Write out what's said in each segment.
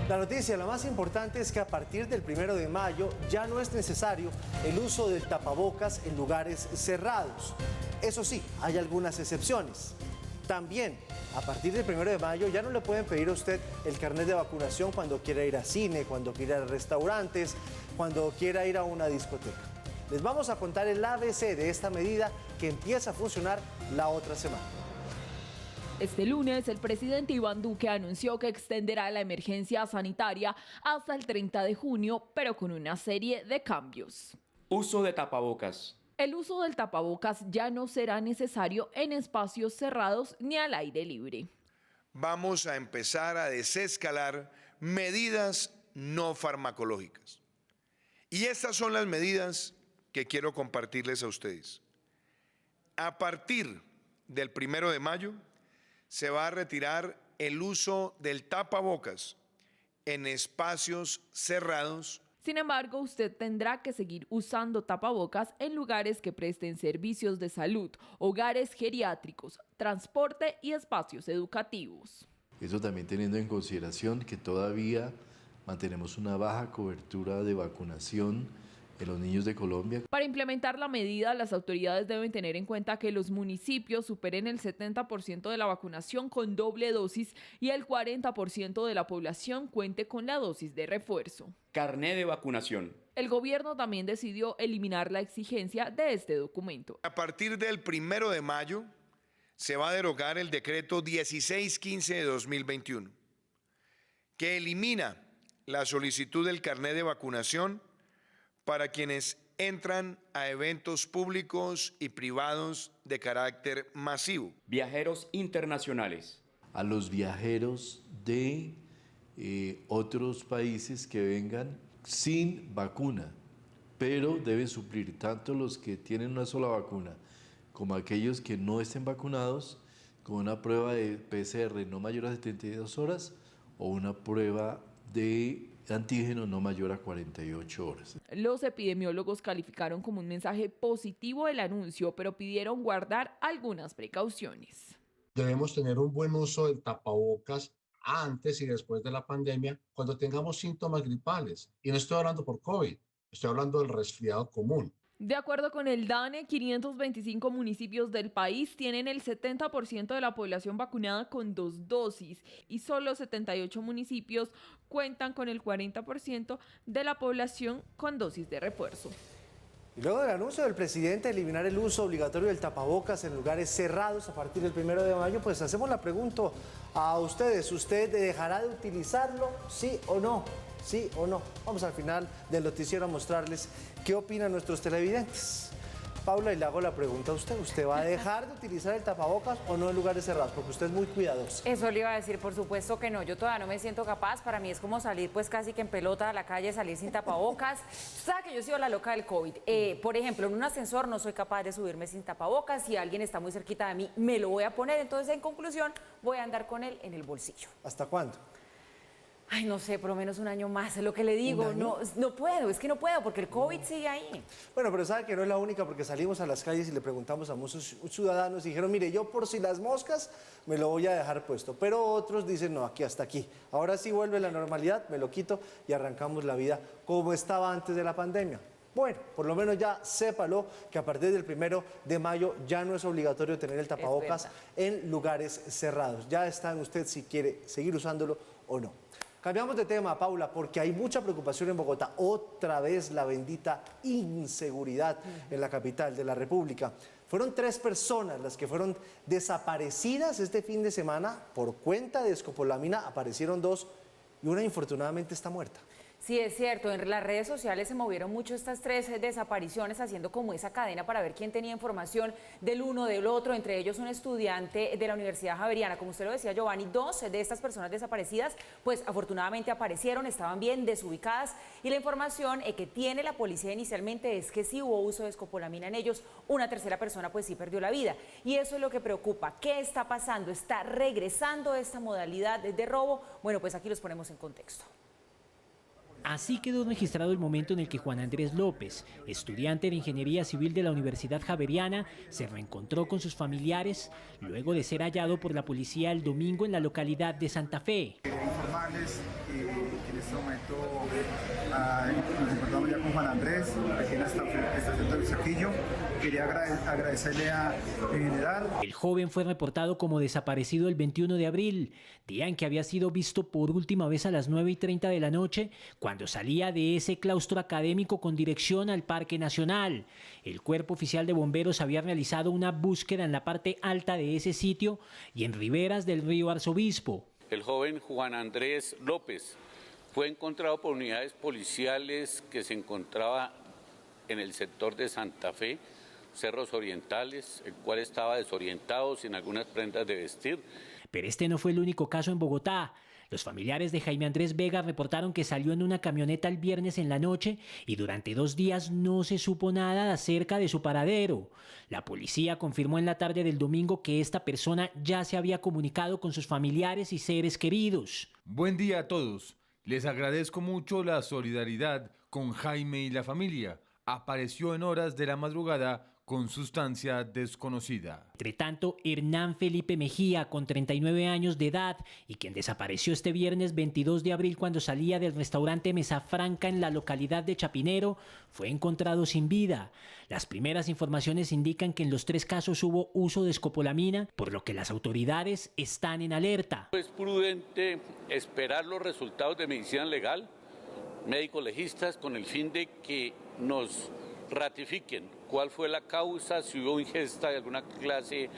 La noticia, la más importante, es que a partir del 1 de mayo ya no es necesario el uso del tapabocas en lugares cerrados. Eso sí, hay algunas excepciones. También, a partir del 1 de mayo ya no le pueden pedir a usted el carnet de vacunación cuando quiera ir a cine, cuando quiera ir a restaurantes, cuando quiera ir a una discoteca. Les vamos a contar el ABC de esta medida que empieza a funcionar la otra semana. Este lunes, el presidente Iván Duque anunció que extenderá la emergencia sanitaria hasta el 30 de junio, pero con una serie de cambios. Uso de tapabocas. El uso del tapabocas ya no será necesario en espacios cerrados ni al aire libre. Vamos a empezar a desescalar medidas no farmacológicas. Y estas son las medidas que quiero compartirles a ustedes. A partir del 1 de mayo, se va a retirar el uso del tapabocas en espacios cerrados. Sin embargo, usted tendrá que seguir usando tapabocas en lugares que presten servicios de salud, hogares geriátricos, transporte y espacios educativos. Eso también teniendo en consideración que todavía mantenemos una baja cobertura de vacunación en los niños de Colombia. Para implementar la medida, las autoridades deben tener en cuenta que los municipios superen el 70% de la vacunación con doble dosis y el 40% de la población cuente con la dosis de refuerzo. Carné de vacunación. El gobierno también decidió eliminar la exigencia de este documento. A partir del 1 de mayo se va a derogar el decreto 1615 de 2021, que elimina la solicitud del carné de vacunación para quienes entran a eventos públicos y privados de carácter masivo. Viajeros internacionales. A los viajeros de otros países que vengan sin vacuna, pero deben suplir tanto los que tienen una sola vacuna como aquellos que no estén vacunados con una prueba de PCR no mayor a 72 horas o una prueba de antígeno no mayor a 48 horas. Los epidemiólogos calificaron como un mensaje positivo el anuncio, pero pidieron guardar algunas precauciones. Debemos tener un buen uso del tapabocas antes y después de la pandemia, cuando tengamos síntomas gripales. Y no estoy hablando por COVID, estoy hablando del resfriado común. De acuerdo con el DANE, 525 municipios del país tienen el 70% de la población vacunada con 2 dosis y solo 78 municipios cuentan con el 40% de la población con dosis de refuerzo. Y luego del anuncio del presidente de eliminar el uso obligatorio del tapabocas en lugares cerrados a partir del 1 de mayo, pues hacemos la pregunta a ustedes. ¿Usted dejará de utilizarlo? ¿Sí o no? ¿Sí o no? Vamos al final del noticiero a mostrarles qué opinan nuestros televidentes. Paula, y le hago la pregunta a usted. ¿Usted va a dejar de utilizar el tapabocas o no en lugares cerrados? Porque usted es muy cuidadoso. Eso le iba a decir, por supuesto que no. Yo todavía no me siento capaz. Para mí es como salir pues casi que en pelota a la calle, salir sin tapabocas. Sabe que yo he sido la loca del COVID. Por ejemplo, en un ascensor no soy capaz de subirme sin tapabocas. Si alguien está muy cerquita de mí, me lo voy a poner. Entonces, en conclusión, voy a andar con él en el bolsillo. ¿Hasta cuándo? Ay, no sé, por lo menos un año más, es lo que le digo. No puedo, es que no puedo, porque el COVID sigue ahí. Bueno, pero sabe que no es la única, porque salimos a las calles y le preguntamos a muchos ciudadanos y dijeron, mire, yo por si las moscas me lo voy a dejar puesto. Pero otros dicen, no, aquí hasta aquí. Ahora sí vuelve la normalidad, me lo quito y arrancamos la vida como estaba antes de la pandemia. Bueno, por lo menos ya sépalo que a partir del 1 de mayo ya no es obligatorio tener el tapabocas en lugares cerrados. Ya está en usted si quiere seguir usándolo o no. Cambiamos de tema, Paula, porque hay mucha preocupación en Bogotá. Otra vez la bendita inseguridad en la capital de la República. Fueron 3 personas las que fueron desaparecidas este fin de semana por cuenta de escopolamina. Aparecieron 2 y una infortunadamente está muerta. Sí, es cierto, en las redes sociales se movieron mucho estas 3 desapariciones, haciendo como esa cadena para ver quién tenía información del uno, del otro, entre ellos un estudiante de la Universidad Javeriana. Como usted lo decía, Giovanni, 2 de estas personas desaparecidas, pues afortunadamente aparecieron, estaban bien desubicadas, y la información que tiene la policía inicialmente es que sí hubo uso de escopolamina en ellos. Una tercera persona pues sí perdió la vida, y eso es lo que preocupa. ¿Qué está pasando? ¿Está regresando esta modalidad de robo? Bueno, pues aquí los ponemos en contexto. Así quedó registrado el momento en el que Juan Andrés López, estudiante de Ingeniería Civil de la Universidad Javeriana, se reencontró con sus familiares luego de ser hallado por la policía el domingo en la localidad de Santa Fe. Informarles este momento nos encontramos ya con Juan Andrés, aquí en la estación del Saquillo. Quería agradecerle en general. El joven fue reportado como desaparecido el 21 de abril, día en que había sido visto por última vez a las 9:30 de la noche, cuando salía de ese claustro académico con dirección al Parque Nacional. El Cuerpo Oficial de Bomberos había realizado una búsqueda en la parte alta de ese sitio y en riberas del río Arzobispo. El joven Juan Andrés López fue encontrado por unidades policiales que se encontraba en el sector de Santa Fe, Cerros Orientales, el cual estaba desorientado, sin algunas prendas de vestir. Pero este no fue el único caso en Bogotá. Los familiares de Jaime Andrés Vega reportaron que salió en una camioneta el viernes en la noche y durante 2 días no se supo nada acerca de su paradero. La policía confirmó en la tarde del domingo que esta persona ya se había comunicado con sus familiares y seres queridos. Buen día a todos. Les agradezco mucho la solidaridad con Jaime y la familia. Apareció en horas de la madrugada con sustancia desconocida. Entre tanto, Hernán Felipe Mejía, con 39 años de edad y quien desapareció este viernes 22 de abril cuando salía del restaurante Mesa Franca en la localidad de Chapinero, fue encontrado sin vida. Las primeras informaciones indican que en los 3 casos hubo uso de escopolamina, por lo que las autoridades están en alerta. Es prudente esperar los resultados de medicina legal, médicos legistas, con el fin de que nos ratifiquen cuál fue la causa, si hubo ingesta de alguna clase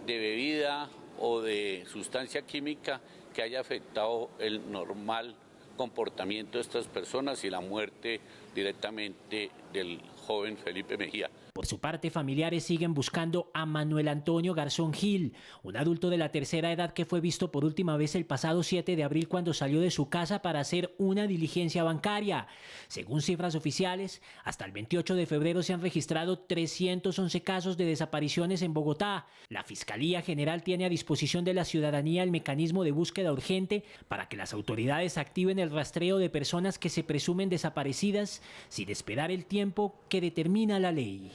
de bebida o de sustancia química que haya afectado el normal comportamiento de estas personas y la muerte directamente del joven Felipe Mejía. Por su parte, familiares siguen buscando a Manuel Antonio Garzón Gil, un adulto de la tercera edad que fue visto por última vez el pasado 7 de abril cuando salió de su casa para hacer una diligencia bancaria. Según cifras oficiales, hasta el 28 de febrero se han registrado 311 casos de desapariciones en Bogotá. La Fiscalía General tiene a disposición de la ciudadanía el mecanismo de búsqueda urgente para que las autoridades activen el rastreo de personas que se presumen desaparecidas sin esperar el tiempo que determina la ley.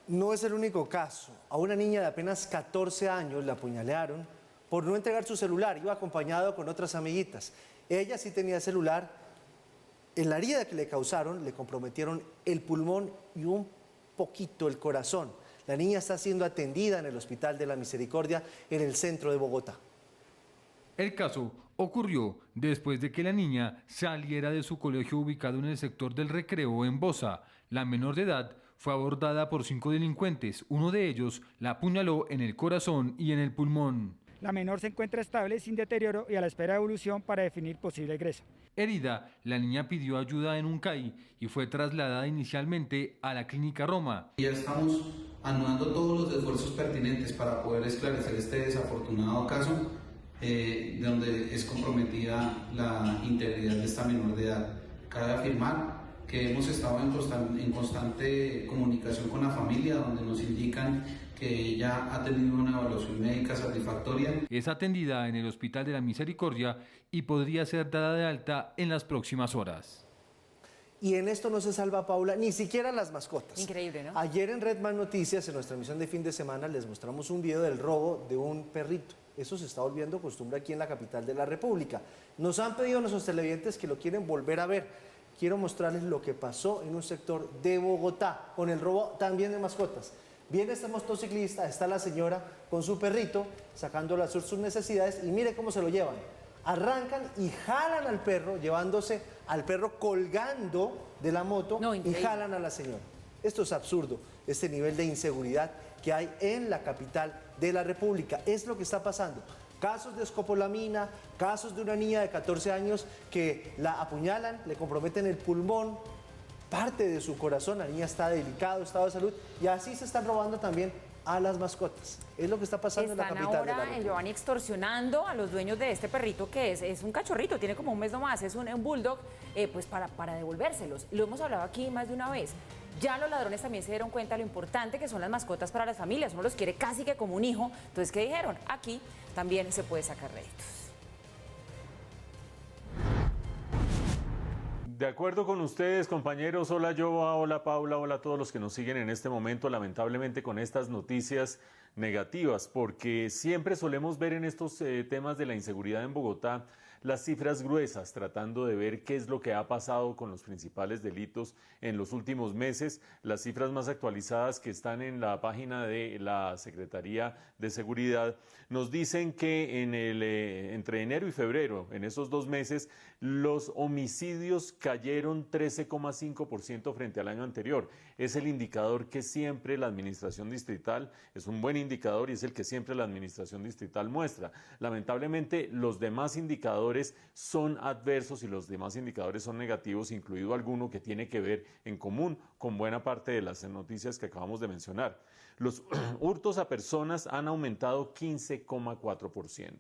No es el único caso. A una niña de apenas 14 años la apuñalearon por no entregar su celular. Iba acompañado con otras amiguitas. Ella sí tenía celular. En la herida que le causaron, le comprometieron el pulmón y un poquito el corazón. La niña está siendo atendida en el Hospital de la Misericordia en el centro de Bogotá. El caso ocurrió después de que la niña saliera de su colegio ubicado en el sector del Recreo en Bosa. La menor de edad fue abordada por 5 delincuentes. Uno de ellos la apuñaló en el corazón y en el pulmón. La menor se encuentra estable, sin deterioro y a la espera de evolución para definir posible egreso. Herida, la niña pidió ayuda en un CAI y fue trasladada inicialmente a la Clínica Roma. Ya estamos anudando todos los esfuerzos pertinentes para poder esclarecer este desafortunado caso, donde es comprometida la integridad de esta menor de edad. Cabe afirmar que hemos estado en constante comunicación con la familia, donde nos indican que ella ha tenido una evaluación médica satisfactoria. Es atendida en el Hospital de la Misericordia y podría ser dada de alta en las próximas horas. Y en esto no se salva, Paula, ni siquiera las mascotas. Increíble, ¿no? Ayer en Red Más Noticias, en nuestra emisión de fin de semana, les mostramos un video del robo de un perrito. Eso se está volviendo costumbre aquí en la capital de la República. Nos han pedido nuestros televidentes que lo quieren volver a ver. Quiero mostrarles lo que pasó en un sector de Bogotá, con el robo también de mascotas. Viene esta motociclista, está la señora con su perrito, sacándole a hacer sus necesidades, y mire cómo se lo llevan. Arrancan y jalan al perro, llevándose al perro colgando de la moto y jalan a la señora. Esto es absurdo, este nivel de inseguridad que hay en la capital de la República. Es lo que está pasando. Casos de escopolamina, casos de una niña de 14 años que la apuñalan, le comprometen el pulmón, parte de su corazón, la niña está en delicado estado de salud, y así se están robando también a las mascotas. Es lo que está pasando en la capital de la República. Están ahora, Giovanni, extorsionando a los dueños de este perrito que es un cachorrito, tiene como un mes nomás, es un bulldog, pues para devolvérselos. Lo hemos hablado aquí más de una vez. Ya los ladrones también se dieron cuenta de lo importante que son las mascotas para las familias. Uno los quiere casi que como un hijo. Entonces, ¿qué dijeron? Aquí también se puede sacar réditos. De acuerdo con ustedes, compañeros, hola Joa, hola Paula, hola a todos los que nos siguen en este momento. Lamentablemente con estas noticias negativas, porque siempre solemos ver en estos temas de la inseguridad en Bogotá las cifras gruesas, tratando de ver qué es lo que ha pasado con los principales delitos en los últimos meses. Las cifras más actualizadas que están en la página de la Secretaría de Seguridad nos dicen que entre enero y febrero, en esos 2 meses, los homicidios cayeron 13,5% frente al año anterior. Es el indicador que siempre la administración distrital, es un buen indicador y es el que siempre la administración distrital muestra. Lamentablemente, los demás indicadores son adversos y los demás indicadores son negativos, incluido alguno que tiene que ver en común con buena parte de las noticias que acabamos de mencionar. Los hurtos a personas han aumentado 15,4%.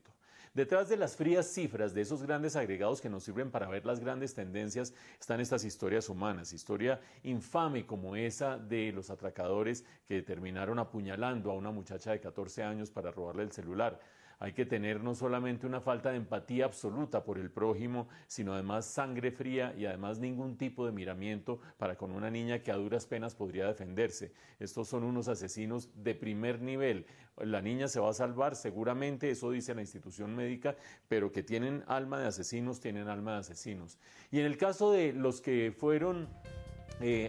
Detrás de las frías cifras de esos grandes agregados que nos sirven para ver las grandes tendencias están estas historias humanas, historia infame como esa de los atracadores que terminaron apuñalando a una muchacha de 14 años para robarle el celular. Hay que tener no solamente una falta de empatía absoluta por el prójimo, sino además sangre fría y además ningún tipo de miramiento para con una niña que a duras penas podría defenderse. Estos son unos asesinos de primer nivel. La niña se va a salvar seguramente, eso dice la institución médica, pero que tienen alma de asesinos, tienen alma de asesinos. Y en el caso de los que fueron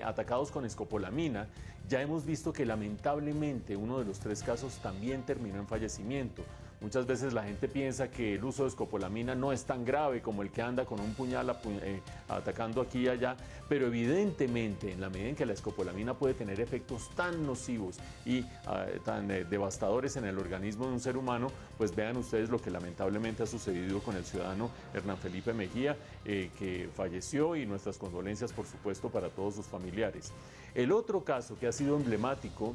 atacados con escopolamina, ya hemos visto que lamentablemente uno de los 3 casos también terminó en fallecimiento. Muchas veces la gente piensa que el uso de escopolamina no es tan grave como el que anda con un puñal atacando aquí y allá, pero evidentemente en la medida en que la escopolamina puede tener efectos tan nocivos y tan devastadores en el organismo de un ser humano, pues vean ustedes lo que lamentablemente ha sucedido con el ciudadano Hernán Felipe Mejía, que falleció, y nuestras condolencias por supuesto para todos sus familiares. El otro caso que ha sido emblemático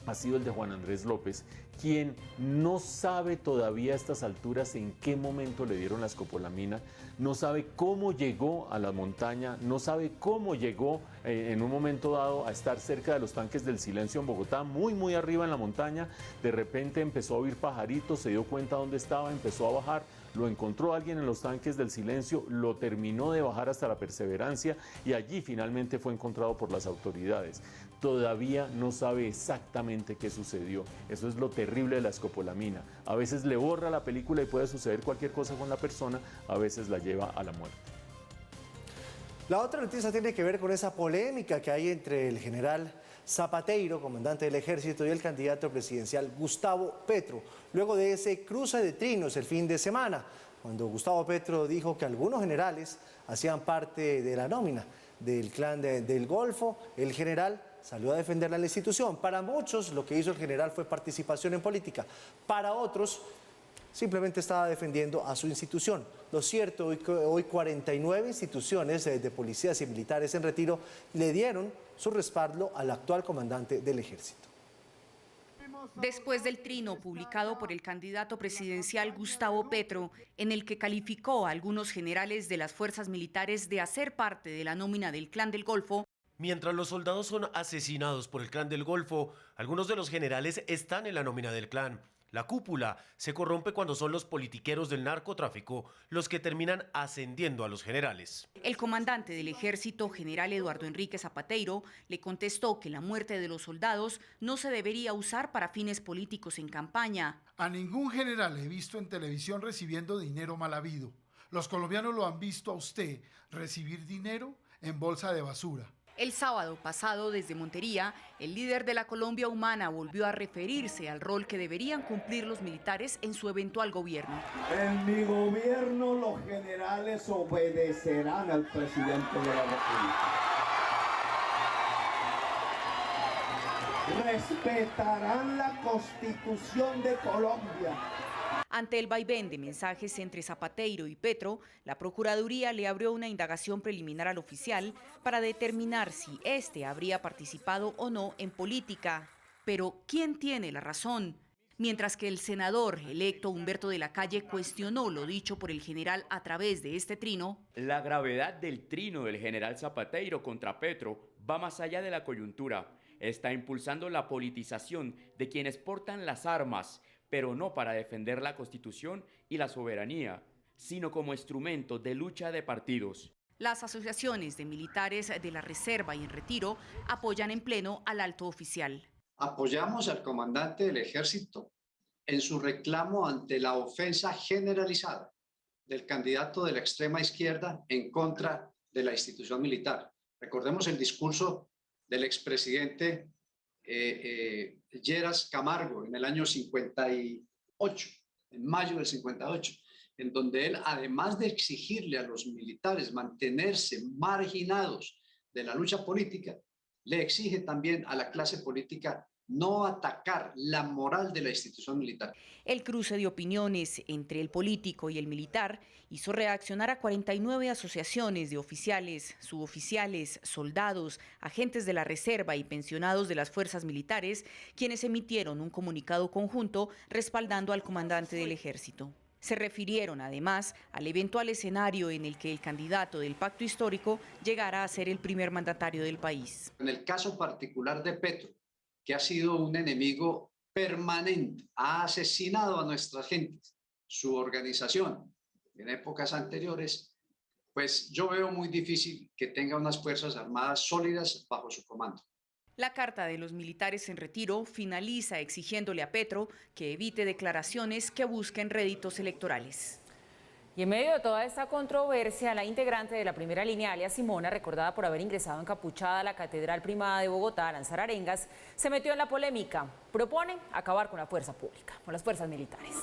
ha sido el de Juan Andrés López, quien no sabe todavía a estas alturas en qué momento le dieron la escopolamina, no sabe cómo llegó a la montaña, no sabe cómo llegó en un momento dado a estar cerca de los tanques del silencio en Bogotá, muy arriba en la montaña. De repente empezó a oír pajaritos, se dio cuenta dónde estaba, empezó a bajar, lo encontró alguien en los tanques del silencio, lo terminó de bajar hasta la Perseverancia y allí finalmente fue encontrado por las autoridades. Todavía no sabe exactamente qué sucedió. Eso es lo terrible de la escopolamina. A veces le borra la película y puede suceder cualquier cosa con la persona, a veces la lleva a la muerte. La otra noticia tiene que ver con esa polémica que hay entre el general Zapateiro, comandante del ejército, y el candidato presidencial Gustavo Petro, luego de ese cruce de trinos el fin de semana, cuando Gustavo Petro dijo que algunos generales hacían parte de la nómina del clan del Golfo. El general salió a defender la institución. Para muchos lo que hizo el general fue participación en política, para otros simplemente estaba defendiendo a su institución. Lo cierto, hoy 49 instituciones de policías y militares en retiro le dieron su respaldo al actual comandante del ejército. Después del trino publicado por el candidato presidencial Gustavo Petro, en el que calificó a algunos generales de las fuerzas militares de hacer parte de la nómina del Clan del Golfo, mientras los soldados son asesinados por el Clan del Golfo, algunos de los generales están en la nómina del clan. La cúpula se corrompe cuando son los politiqueros del narcotráfico los que terminan ascendiendo a los generales. El comandante del ejército, general Eduardo Enrique Zapateiro, le contestó que la muerte de los soldados no se debería usar para fines políticos en campaña. A ningún general he visto en televisión recibiendo dinero mal habido. Los colombianos lo han visto a usted recibir dinero en bolsa de basura. El sábado pasado, desde Montería, el líder de la Colombia Humana volvió a referirse al rol que deberían cumplir los militares en su eventual gobierno. En mi gobierno los generales obedecerán al presidente de la República. Respetarán la Constitución de Colombia. Ante el vaivén de mensajes entre Zapateiro y Petro, la Procuraduría le abrió una indagación preliminar al oficial para determinar si éste habría participado o no en política. Pero, ¿quién tiene la razón? Mientras que el senador electo Humberto de la Calle cuestionó lo dicho por el general a través de este trino. La gravedad del trino del general Zapateiro contra Petro va más allá de la coyuntura. Está impulsando la politización de quienes portan las armas, pero no para defender la Constitución y la soberanía, sino como instrumento de lucha de partidos. Las asociaciones de militares de la reserva y en retiro apoyan en pleno al alto oficial. Apoyamos al comandante del ejército en su reclamo ante la ofensa generalizada del candidato de la extrema izquierda en contra de la institución militar. Recordemos el discurso del expresidente Lleras Camargo en el año 58, en mayo del 58, en donde él, además de exigirle a los militares mantenerse marginados de la lucha política, le exige también a la clase política no atacar la moral de la institución militar. El cruce de opiniones entre el político y el militar hizo reaccionar a 49 asociaciones de oficiales, suboficiales, soldados, agentes de la reserva y pensionados de las fuerzas militares, quienes emitieron un comunicado conjunto respaldando al comandante del ejército. Se refirieron además al eventual escenario en el que el candidato del pacto histórico llegara a ser el primer mandatario del país. En el caso particular de Petro, que ha sido un enemigo permanente, ha asesinado a nuestras gentes, su organización en épocas anteriores, pues yo veo muy difícil que tenga unas fuerzas armadas sólidas bajo su comando. La carta de los militares en retiro finaliza exigiéndole a Petro que evite declaraciones que busquen réditos electorales. Y en medio de toda esta controversia, la integrante de la primera línea, alias Simona, recordada por haber ingresado encapuchada a la Catedral Primada de Bogotá a lanzar arengas, se metió en la polémica. Propone acabar con la fuerza pública, con las fuerzas militares.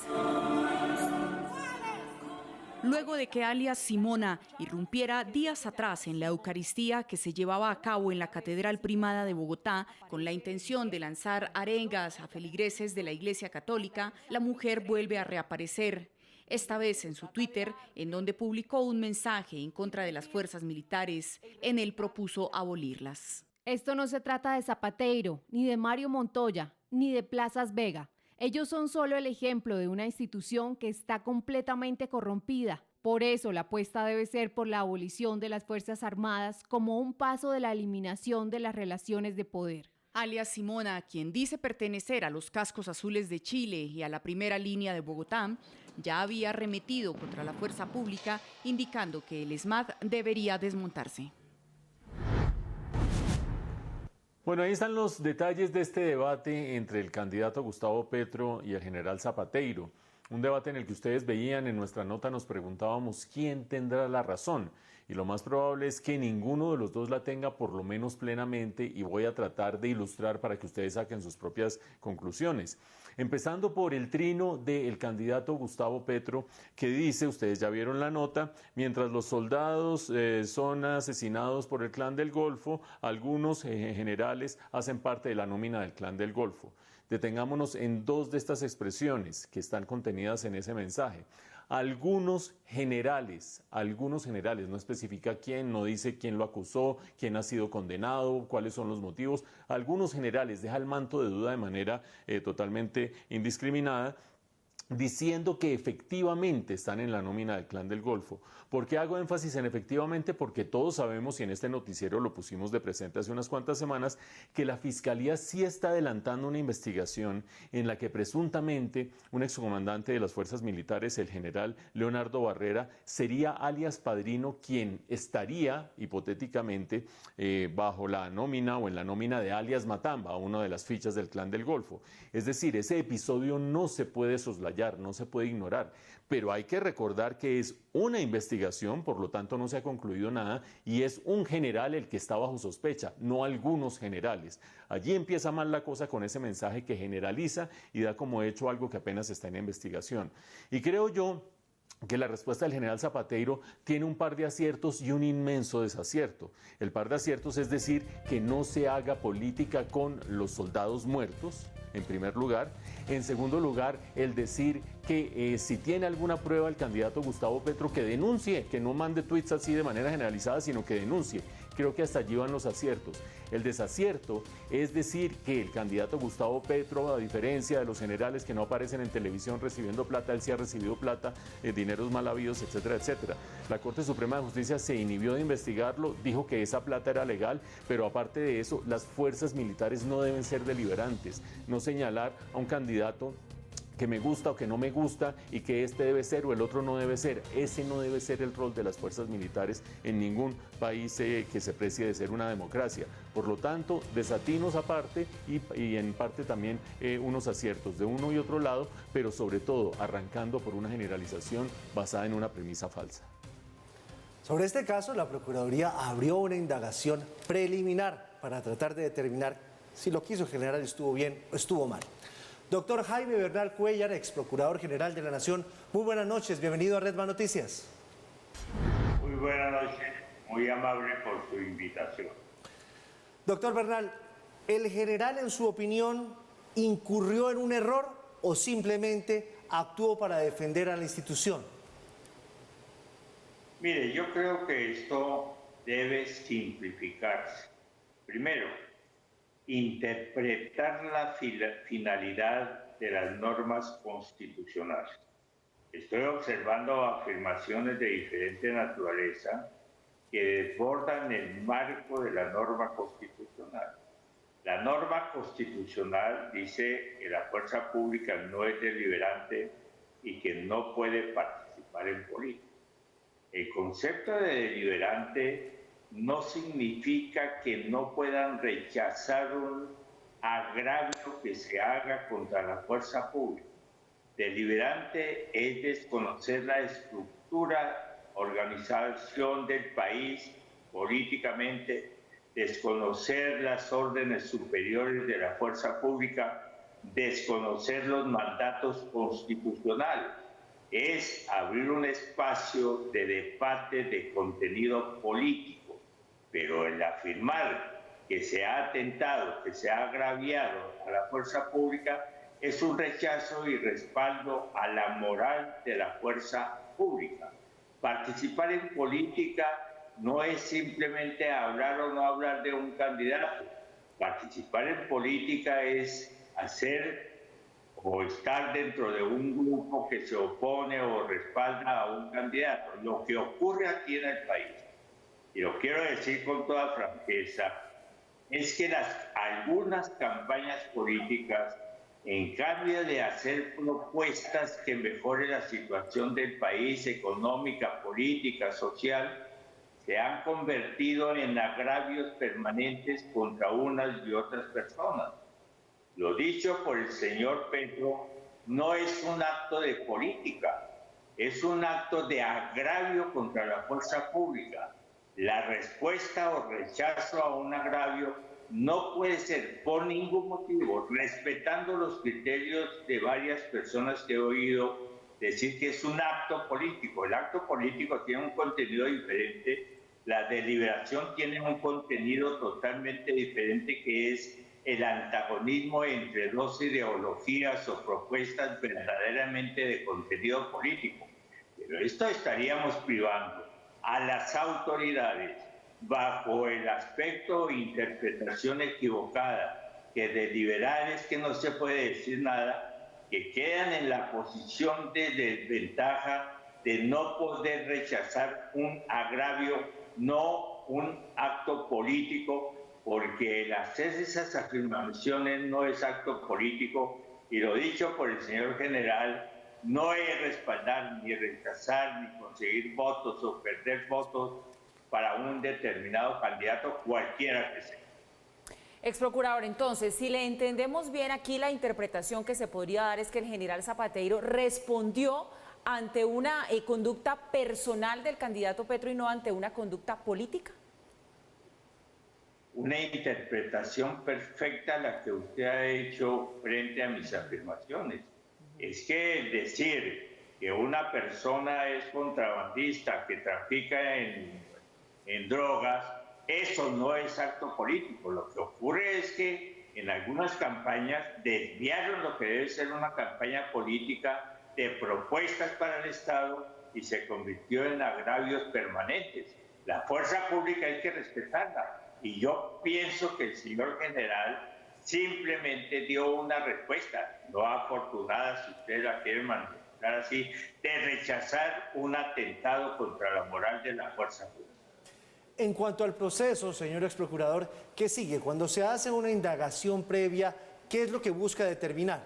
Luego de que alias Simona irrumpiera días atrás en la Eucaristía que se llevaba a cabo en la Catedral Primada de Bogotá con la intención de lanzar arengas a feligreses de la Iglesia Católica, la mujer vuelve a reaparecer. Esta vez en su Twitter, en donde publicó un mensaje en contra de las fuerzas militares. En él propuso abolirlas. Esto no se trata de Zapateiro, ni de Mario Montoya, ni de Plazas Vega. Ellos son solo el ejemplo de una institución que está completamente corrompida. Por eso la apuesta debe ser por la abolición de las Fuerzas Armadas como un paso de la eliminación de las relaciones de poder. Alias Simona, quien dice pertenecer a los Cascos Azules de Chile y a la primera línea de Bogotá, ya había arremetido contra la fuerza pública, indicando que el ESMAD debería desmontarse. Bueno, ahí están los detalles de este debate entre el candidato Gustavo Petro y el general Zapateiro. Un debate en el que ustedes veían en nuestra nota, nos preguntábamos quién tendrá la razón. Y lo más probable es que ninguno de los dos la tenga por lo menos plenamente, y voy a tratar de ilustrar para que ustedes saquen sus propias conclusiones. Empezando por el trino del candidato Gustavo Petro, que dice, ustedes ya vieron la nota, mientras los soldados son asesinados por el Clan del Golfo, algunos generales hacen parte de la nómina del Clan del Golfo. Detengámonos en dos de estas expresiones que están contenidas en ese mensaje. Algunos generales, no especifica quién, no dice quién lo acusó, quién ha sido condenado, cuáles son los motivos. Algunos generales, deja el manto de duda de manera totalmente indiscriminada, diciendo que efectivamente están en la nómina del Clan del Golfo. ¿Por qué hago énfasis en efectivamente? Porque todos sabemos, y en este noticiero lo pusimos de presente hace unas cuantas semanas, que la Fiscalía sí está adelantando una investigación en la que presuntamente un excomandante de las fuerzas militares, el general Leonardo Barrera, sería alias Padrino quien estaría hipotéticamente bajo la nómina o en la nómina de alias Matamba, una de las fichas del Clan del Golfo. Es decir, ese episodio no se puede soslayar, no se puede ignorar, pero hay que recordar que es una investigación, por lo tanto no se ha concluido nada, y es un general el que está bajo sospecha, no algunos generales. Allí empieza mal la cosa con ese mensaje que generaliza y da como hecho algo que apenas está en investigación. Y creo yo que la respuesta del general Zapateiro tiene un par de aciertos y un inmenso desacierto. El par de aciertos es decir, que no se haga política con los soldados muertos, en primer lugar. En segundo lugar, el decir que si tiene alguna prueba el candidato Gustavo Petro, que denuncie, que no mande tweets así de manera generalizada, sino que denuncie. Creo que hasta allí van los aciertos. El desacierto es decir que el candidato Gustavo Petro, a diferencia de los generales que no aparecen en televisión recibiendo plata, él sí ha recibido plata, dineros mal habidos, etcétera, etcétera. La Corte Suprema de Justicia se inhibió de investigarlo, dijo que esa plata era legal, pero aparte de eso, las fuerzas militares no deben ser deliberantes, no señalar a un candidato que me gusta o que no me gusta y que este debe ser o el otro no debe ser. Ese no debe ser el rol de las fuerzas militares en ningún país que se precie de ser una democracia. Por lo tanto, desatinos aparte y en parte también unos aciertos de uno y otro lado, pero sobre todo arrancando por una generalización basada en una premisa falsa. Sobre este caso, la Procuraduría abrió una indagación preliminar para tratar de determinar si lo que hizo el general estuvo bien o estuvo mal. Doctor Jaime Bernal Cuellar, ex Procurador General de la Nación, muy buenas noches, bienvenido a Redman Noticias. Muy buenas noches, muy amable por su invitación. Doctor Bernal, ¿el general en su opinión incurrió en un error o simplemente actuó para defender a la institución? Mire, yo creo que esto debe simplificarse. Primero, interpretar la finalidad de las normas constitucionales. Estoy observando afirmaciones de diferente naturaleza que desbordan el marco de la norma constitucional. La norma constitucional dice que la fuerza pública no es deliberante y que no puede participar en política. El concepto de deliberante no significa que no puedan rechazar un agravio que se haga contra la fuerza pública. Deliberante es desconocer la estructura, organización del país políticamente, desconocer las órdenes superiores de la fuerza pública, desconocer los mandatos constitucionales. Es abrir un espacio de debate de contenido político. Pero el afirmar que se ha atentado, que se ha agraviado a la fuerza pública, es un rechazo y respaldo a la moral de la fuerza pública. Participar en política no es simplemente hablar o no hablar de un candidato. Participar en política es hacer o estar dentro de un grupo que se opone o respalda a un candidato. Lo que ocurre aquí en el país, y lo quiero decir con toda franqueza, es que algunas campañas políticas, en cambio de hacer propuestas que mejoren la situación del país, económica, política, social, se han convertido en agravios permanentes contra unas y otras personas. Lo dicho por el señor Petro no es un acto de política, es un acto de agravio contra la fuerza pública. La respuesta o rechazo a un agravio no puede ser por ningún motivo, respetando los criterios de varias personas que he oído decir que es un acto político. El acto político tiene un contenido diferente, la deliberación tiene un contenido totalmente diferente, que es el antagonismo entre dos ideologías o propuestas verdaderamente de contenido político. Pero esto estaríamos privando a las autoridades, bajo el aspecto o interpretación equivocada, que deliberar es que no se puede decir nada, que quedan en la posición de desventaja de no poder rechazar un agravio, no un acto político, porque el hacer esas afirmaciones no es acto político, y lo dicho por el señor general, no es respaldar, ni rechazar, ni conseguir votos o perder votos para un determinado candidato, cualquiera que sea. Ex procurador, entonces, si le entendemos bien aquí, la interpretación que se podría dar es que el general Zapateiro respondió ante una conducta personal del candidato Petro y no ante una conducta política. Una interpretación perfecta la que usted ha hecho frente a mis afirmaciones. Es que decir que una persona es contrabandista, que trafica en drogas, eso no es acto político. Lo que ocurre es que en algunas campañas desviaron lo que debe ser una campaña política de propuestas para el Estado y se convirtió en agravios permanentes. La fuerza pública hay que respetarla. Y yo pienso que el señor general simplemente dio una respuesta, no afortunada, si usted la quiere manifestar así, de rechazar un atentado contra la moral de la fuerza pública. En cuanto al proceso, señor ex procurador, ¿qué sigue? Cuando se hace una indagación previa, ¿qué es lo que busca determinar?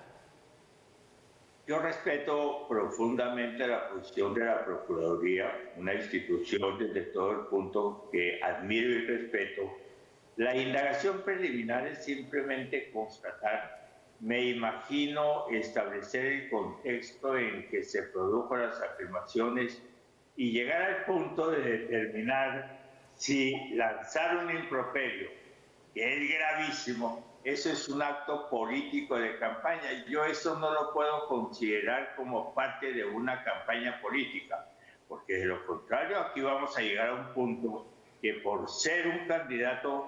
Yo respeto profundamente la posición de la Procuraduría, una institución desde todo el punto que admiro y respeto. La indagación preliminar es simplemente constatar. Me imagino establecer el contexto en que se produjo las afirmaciones y llegar al punto de determinar si lanzar un improperio, que es gravísimo, eso es un acto político de campaña. Yo eso no lo puedo considerar como parte de una campaña política, porque de lo contrario aquí vamos a llegar a un punto que por ser un candidato,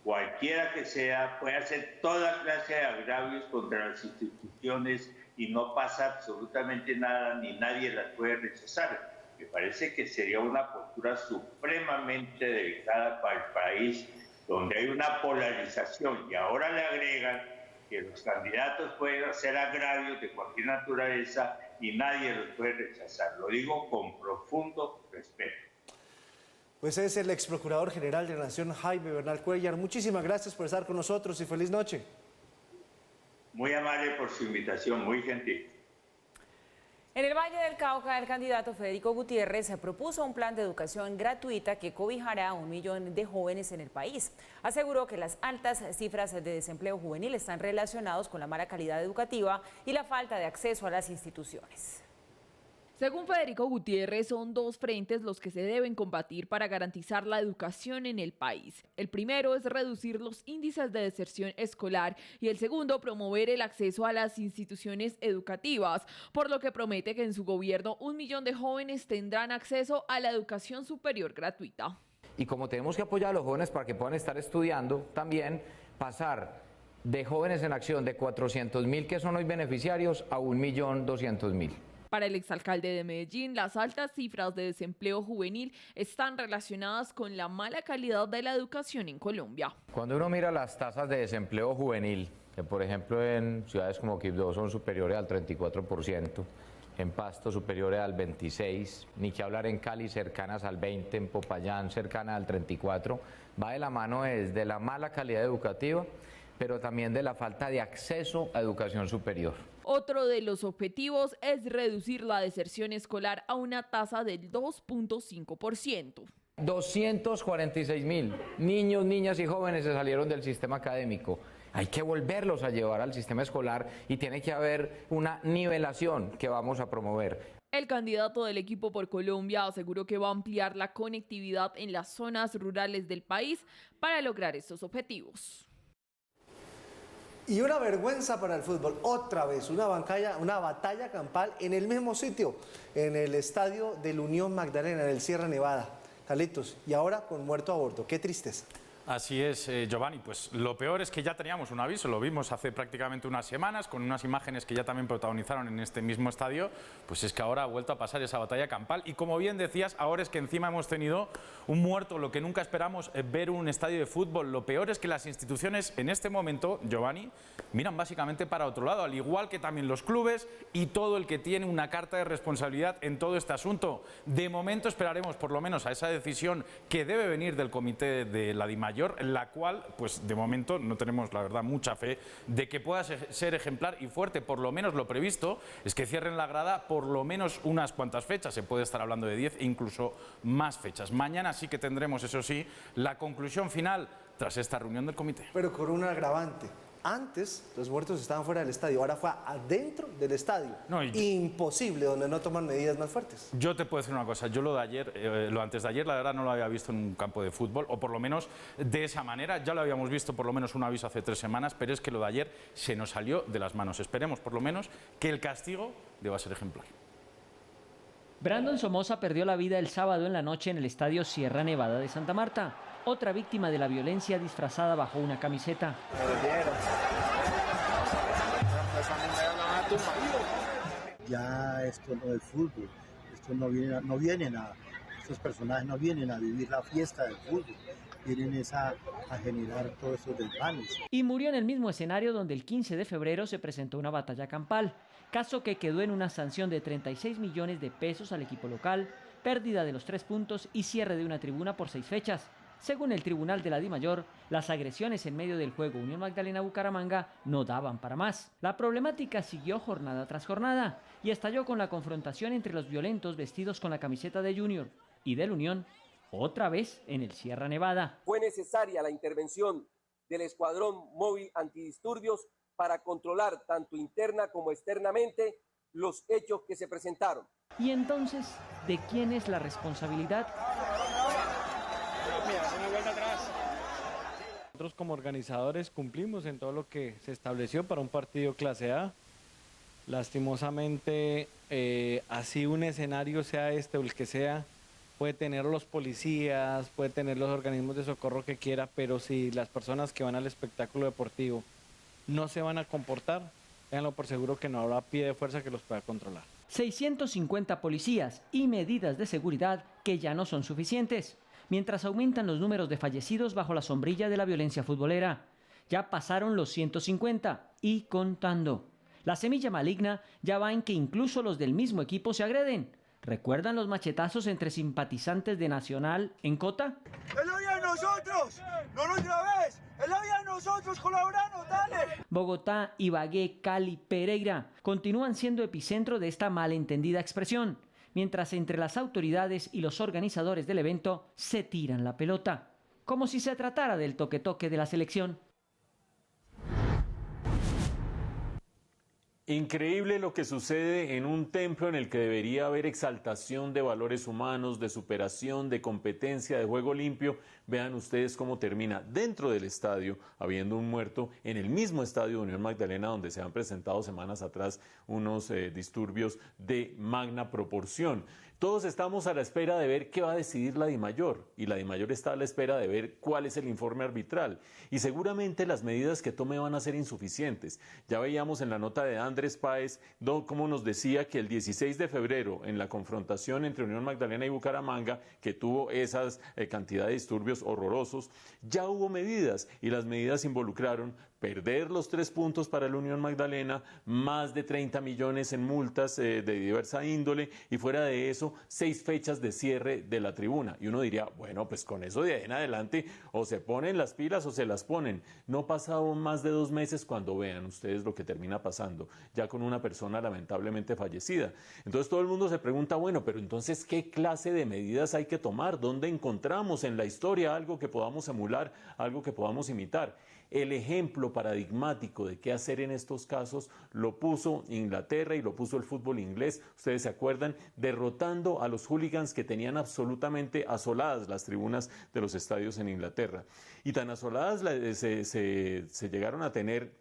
cualquiera que sea, puede hacer toda clase de agravios contra las instituciones y no pasa absolutamente nada, ni nadie las puede rechazar. Me parece que sería una postura supremamente delicada para el país, donde hay una polarización y ahora le agregan que los candidatos pueden hacer agravios de cualquier naturaleza y nadie los puede rechazar. Lo digo con profundo respeto. Pues es el ex procurador general de la Nación, Jaime Bernal Cuéllar. Muchísimas gracias por estar con nosotros y feliz noche. Muy amable por su invitación, muy gentil. En el Valle del Cauca, el candidato Federico Gutiérrez se propuso un plan de educación gratuita que cobijará a 1 millón de jóvenes en el país. Aseguró que las altas cifras de desempleo juvenil están relacionados con la mala calidad educativa y la falta de acceso a las instituciones. Según Federico Gutiérrez, son dos frentes los que se deben combatir para garantizar la educación en el país. El primero es reducir los índices de deserción escolar y el segundo, promover el acceso a las instituciones educativas, por lo que promete que en su gobierno 1 millón de jóvenes tendrán acceso a la educación superior gratuita. Y como tenemos que apoyar a los jóvenes para que puedan estar estudiando, también pasar de Jóvenes en Acción de 400.000 que son hoy beneficiarios a 1.200.000. Para el exalcalde de Medellín, las altas cifras de desempleo juvenil están relacionadas con la mala calidad de la educación en Colombia. Cuando uno mira las tasas de desempleo juvenil, que por ejemplo en ciudades como Quibdó son superiores al 34%, en Pasto superiores al 26%, ni que hablar en Cali cercanas al 20%, en Popayán cercanas al 34%, va de la mano desde la mala calidad educativa, pero también de la falta de acceso a educación superior. Otro de los objetivos es reducir la deserción escolar a una tasa del 2.5%. 246.000 niños, niñas y jóvenes se salieron del sistema académico. Hay que volverlos a llevar al sistema escolar y tiene que haber una nivelación que vamos a promover. El candidato del Equipo por Colombia aseguró que va a ampliar la conectividad en las zonas rurales del país para lograr estos objetivos. Y una vergüenza para el fútbol, otra vez, una batalla campal en el mismo sitio, en el estadio del Unión Magdalena, en el Sierra Nevada. Carlitos, y ahora con muerto a bordo, qué tristeza. Así es, Giovanni, pues lo peor es que ya teníamos un aviso, lo vimos hace prácticamente unas semanas, con unas imágenes que ya también protagonizaron en este mismo estadio, pues es que ahora ha vuelto a pasar esa batalla campal y como bien decías, ahora es que encima hemos tenido un muerto, lo que nunca esperamos ver un estadio de fútbol. Lo peor es que las instituciones en este momento, Giovanni, miran básicamente para otro lado, al igual que también los clubes y todo el que tiene una carta de responsabilidad en todo este asunto. De momento esperaremos por lo menos a esa decisión que debe venir del comité de la DIMAYOR, la cual, pues de momento no tenemos, la verdad, mucha fe de que pueda ser ejemplar y fuerte. Por lo menos lo previsto es que cierren la grada por lo menos unas cuantas fechas, se puede estar hablando de 10 e incluso más fechas. Mañana sí que tendremos, eso sí, la conclusión final tras esta reunión del comité. Pero con un agravante. Antes los muertos estaban fuera del estadio, ahora fue adentro del estadio. No, imposible, donde no toman medidas más fuertes. Yo te puedo decir una cosa, yo lo de ayer, lo antes de ayer, la verdad no lo había visto en un campo de fútbol, o por lo menos de esa manera. Ya lo habíamos visto por lo menos un aviso hace 3 semanas, pero es que lo de ayer se nos salió de las manos. Esperemos por lo menos que el castigo deba ser ejemplar. Brandon Somoza perdió la vida el sábado en la noche en el estadio Sierra Nevada de Santa Marta. Otra víctima de la violencia disfrazada bajo una camiseta. Ya esto no es fútbol, esto estos personajes no vienen a vivir la fiesta del fútbol, vienen a generar todos esos desmanes. Y murió en el mismo escenario donde el 15 de febrero se presentó una batalla campal, caso que quedó en una sanción de 36 millones de pesos al equipo local, pérdida de los 3 puntos y cierre de una tribuna por 6 fechas. Según el Tribunal de la Dimayor, las agresiones en medio del juego Unión Magdalena-Bucaramanga no daban para más. La problemática siguió jornada tras jornada y estalló con la confrontación entre los violentos vestidos con la camiseta de Junior y del Unión, otra vez en el Sierra Nevada. Fue necesaria la intervención del Escuadrón Móvil Antidisturbios para controlar tanto interna como externamente los hechos que se presentaron. Y entonces, ¿de quién es la responsabilidad? Nosotros como organizadores cumplimos en todo lo que se estableció para un partido clase A. Lastimosamente, así un escenario sea este o el que sea, puede tener los policías, puede tener los organismos de socorro que quiera, pero si las personas que van al espectáculo deportivo no se van a comportar, ténganlo por seguro que no habrá pie de fuerza que los pueda controlar. 650 policías y medidas de seguridad que ya no son suficientes, mientras aumentan los números de fallecidos bajo la sombrilla de la violencia futbolera. Ya pasaron los 150 y contando. La semilla maligna ya va en que incluso los del mismo equipo se agreden. ¿Recuerdan los machetazos entre simpatizantes de Nacional en Cota? ¡Es la vida de nosotros! ¡No lo otra vez! ¡Es la vida de nosotros! ¡Colaboramos, dale! Bogotá, Ibagué, Cali, Pereira continúan siendo epicentro de esta malentendida expresión, mientras entre las autoridades y los organizadores del evento se tiran la pelota, como si se tratara del toque-toque de la selección. Increíble lo que sucede en un templo en el que debería haber exaltación de valores humanos, de superación, de competencia, de juego limpio. Vean ustedes cómo termina dentro del estadio, habiendo un muerto en el mismo estadio de Unión Magdalena, donde se han presentado semanas atrás unos disturbios de magna proporción. Todos estamos a la espera de ver qué va a decidir la DIMAYOR, y la DIMAYOR está a la espera de ver cuál es el informe arbitral, y seguramente las medidas que tome van a ser insuficientes. Ya veíamos en la nota de Andrés Páez cómo nos decía que el 16 de febrero, en la confrontación entre Unión Magdalena y Bucaramanga, que tuvo esa cantidad de disturbios horrorosos, ya hubo medidas, y las medidas involucraron perder los 3 puntos para la Unión Magdalena, más de 30 millones en multas de diversa índole, y fuera de eso 6 fechas de cierre de la tribuna. Y uno diría, bueno, pues con eso de ahí en adelante o se ponen las pilas o se las ponen. No pasaron más de 2 meses cuando vean ustedes lo que termina pasando, ya con una persona lamentablemente fallecida. Entonces todo el mundo se pregunta, bueno, pero entonces ¿qué clase de medidas hay que tomar? ¿Dónde encontramos en la historia algo que podamos emular, algo que podamos imitar? El ejemplo paradigmático de qué hacer en estos casos lo puso Inglaterra y lo puso el fútbol inglés. Ustedes se acuerdan, derrotando a los hooligans que tenían absolutamente asoladas las tribunas de los estadios en Inglaterra. Y tan asoladas se llegaron a tener,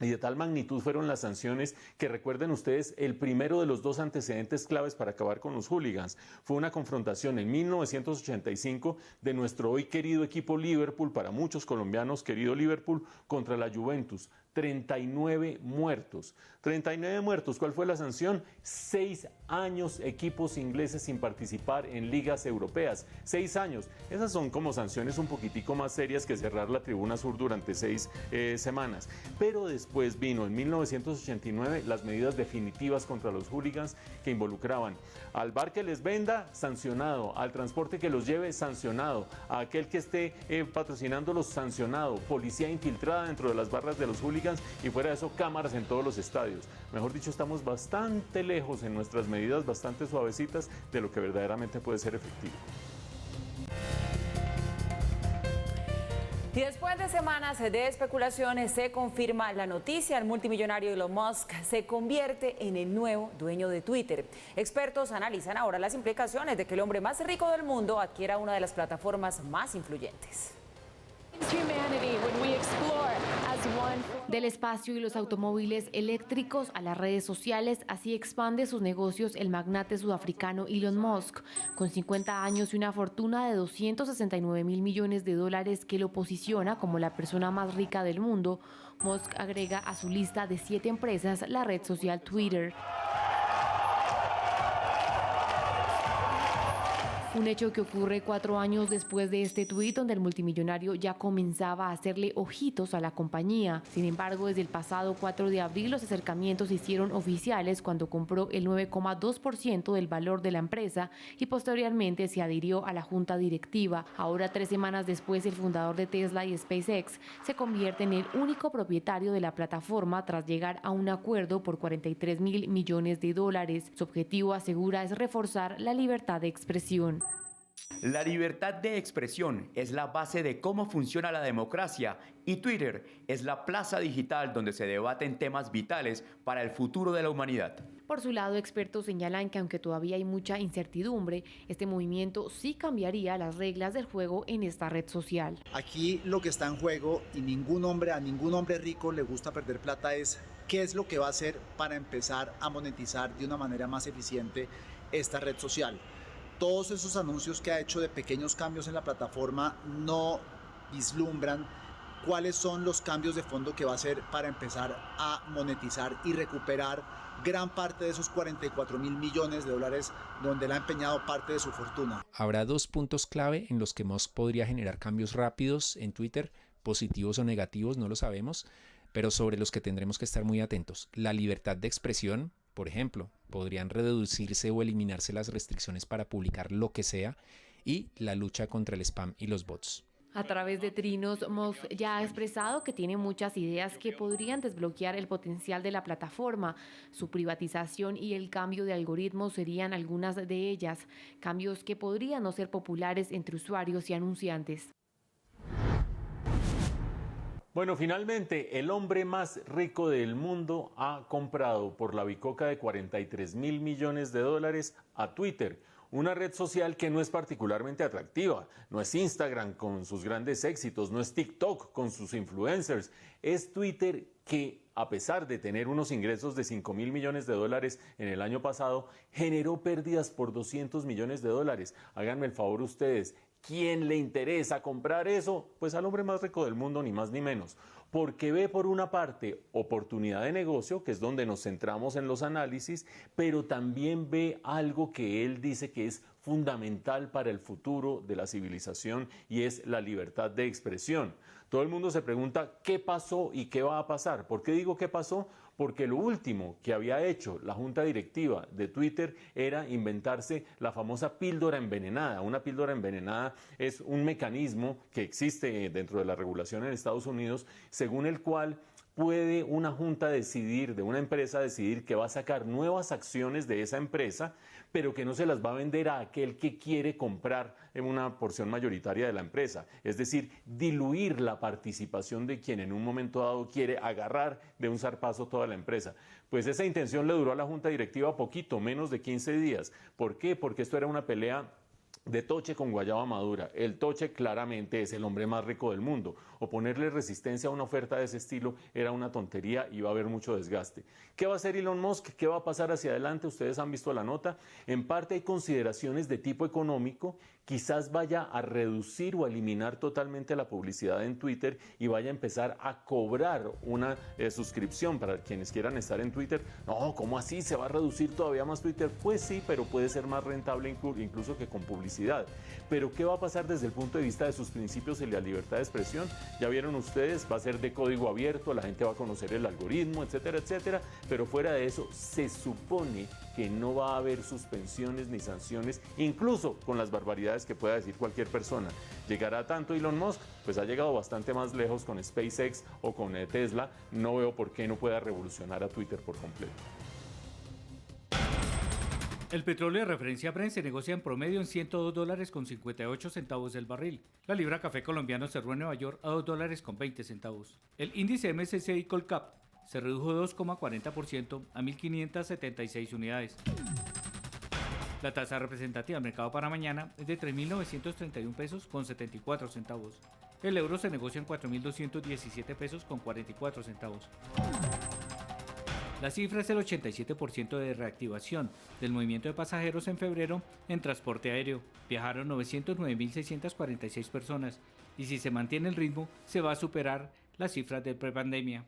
y de tal magnitud fueron las sanciones que, recuerden ustedes, el primero de los 2 antecedentes claves para acabar con los hooligans fue una confrontación en 1985 de nuestro hoy querido equipo Liverpool, para muchos colombianos querido Liverpool, contra la Juventus. 39 muertos. 39 muertos. ¿Cuál fue la sanción? 6 años equipos ingleses sin participar en ligas europeas. 6 años. Esas son como sanciones un poquitico más serias que cerrar la tribuna sur durante 6 semanas. Pero después vino en 1989 las medidas definitivas contra los hooligans, que involucraban al bar que les venda, sancionado; al transporte que los lleve, sancionado; a aquel que esté patrocinándolos, sancionado; policía infiltrada dentro de las barras de los hooligans, y fuera de eso cámaras en todos los estadios. Mejor dicho, estamos bastante lejos en nuestras medidas, bastante suavecitas de lo que verdaderamente puede ser efectivo. Y después de semanas de especulaciones se confirma la noticia: el multimillonario Elon Musk se convierte en el nuevo dueño de Twitter. Expertos analizan ahora las implicaciones de que el hombre más rico del mundo adquiera una de las plataformas más influyentes. Del espacio y los automóviles eléctricos a las redes sociales, así expande sus negocios el magnate sudafricano Elon Musk. Con 50 años y una fortuna de $269 mil millones que lo posiciona como la persona más rica del mundo, Musk agrega a su lista de 7 empresas la red social Twitter. Un hecho que ocurre 4 años después de este tuit, donde el multimillonario ya comenzaba a hacerle ojitos a la compañía. Sin embargo, desde el pasado 4 de abril los acercamientos se hicieron oficiales cuando compró el 9,2% del valor de la empresa y posteriormente se adhirió a la junta directiva. Ahora, 3 semanas después, el fundador de Tesla y SpaceX se convierte en el único propietario de la plataforma tras llegar a un acuerdo por $43.000 millones. Su objetivo, asegura, es reforzar la libertad de expresión. La libertad de expresión es la base de cómo funciona la democracia y Twitter es la plaza digital donde se debaten temas vitales para el futuro de la humanidad. Por su lado, expertos señalan que aunque todavía hay mucha incertidumbre, este movimiento sí cambiaría las reglas del juego en esta red social. Aquí lo que está en juego, y a ningún hombre rico le gusta perder plata, es qué es lo que va a hacer para empezar a monetizar de una manera más eficiente esta red social. Todos esos anuncios que ha hecho de pequeños cambios en la plataforma no vislumbran cuáles son los cambios de fondo que va a hacer para empezar a monetizar y recuperar gran parte de esos $44.000 millones donde él ha empeñado parte de su fortuna. Habrá 2 puntos clave en los que Musk podría generar cambios rápidos en Twitter, positivos o negativos, no lo sabemos, pero sobre los que tendremos que estar muy atentos. La libertad de expresión, por ejemplo, podrían reducirse o eliminarse las restricciones para publicar lo que sea, y la lucha contra el spam y los bots. A través de trinos, Musk ya ha expresado que tiene muchas ideas que podrían desbloquear el potencial de la plataforma. Su privatización y el cambio de algoritmos serían algunas de ellas, cambios que podrían no ser populares entre usuarios y anunciantes. Bueno, finalmente, el hombre más rico del mundo ha comprado por la bicoca de $43.000 millones a Twitter, una red social que no es particularmente atractiva. No es Instagram con sus grandes éxitos, no es TikTok con sus influencers, es Twitter que, a pesar de tener unos ingresos de $5.000 millones en el año pasado, generó pérdidas por $200 millones. Háganme el favor ustedes. ¿Quién le interesa comprar eso? Pues al hombre más rico del mundo, ni más ni menos. Porque ve por una parte oportunidad de negocio, que es donde nos centramos en los análisis, pero también ve algo que él dice que es fundamental para el futuro de la civilización y es la libertad de expresión. Todo el mundo se pregunta qué pasó y qué va a pasar. ¿Por qué digo qué pasó? Porque lo último que había hecho la junta directiva de Twitter era inventarse la famosa píldora envenenada. Una píldora envenenada es un mecanismo que existe dentro de la regulación en Estados Unidos, según el cual puede una junta de una empresa decidir que va a sacar nuevas acciones de esa empresa, pero que no se las va a vender a aquel que quiere comprar en una porción mayoritaria de la empresa. Es decir, diluir la participación de quien en un momento dado quiere agarrar de un zarpazo toda la empresa. Pues esa intención le duró a la junta directiva poquito, menos de 15 días. ¿Por qué? Porque esto era una pelea de Toche con guayaba madura. El Toche claramente es el hombre más rico del mundo. Oponerle resistencia a una oferta de ese estilo era una tontería y va a haber mucho desgaste. ¿Qué va a hacer Elon Musk? ¿Qué va a pasar hacia adelante? Ustedes han visto la nota. En parte hay consideraciones de tipo económico. Quizás vaya a reducir o a eliminar totalmente la publicidad en Twitter y vaya a empezar a cobrar una suscripción para quienes quieran estar en Twitter. No, ¿cómo así? ¿Se va a reducir todavía más Twitter? Pues sí, pero puede ser más rentable incluso que con publicidad. Pero ¿qué va a pasar desde el punto de vista de sus principios y la libertad de expresión? Ya vieron ustedes, va a ser de código abierto, la gente va a conocer el algoritmo, etcétera, etcétera. Pero fuera de eso, se supone que no va a haber suspensiones ni sanciones, incluso con las barbaridades que pueda decir cualquier persona. ¿Llegará tanto Elon Musk? Pues ha llegado bastante más lejos con SpaceX o con Tesla. No veo por qué no pueda revolucionar a Twitter por completo. El petróleo de referencia Brent se negocia en promedio en $102.58 el barril. La libra café colombiano cerró en Nueva York a $2.20. El índice MSCI Colcap se redujo 2,40% a 1.576 unidades. La tasa representativa del mercado para mañana es de 3.931 pesos con 74 centavos. El euro se negocia en 4.217 pesos con 44 centavos. La cifra es el 87% de reactivación del movimiento de pasajeros en febrero en transporte aéreo. Viajaron 909.646 personas y si se mantiene el ritmo se va a superar las cifras de prepandemia.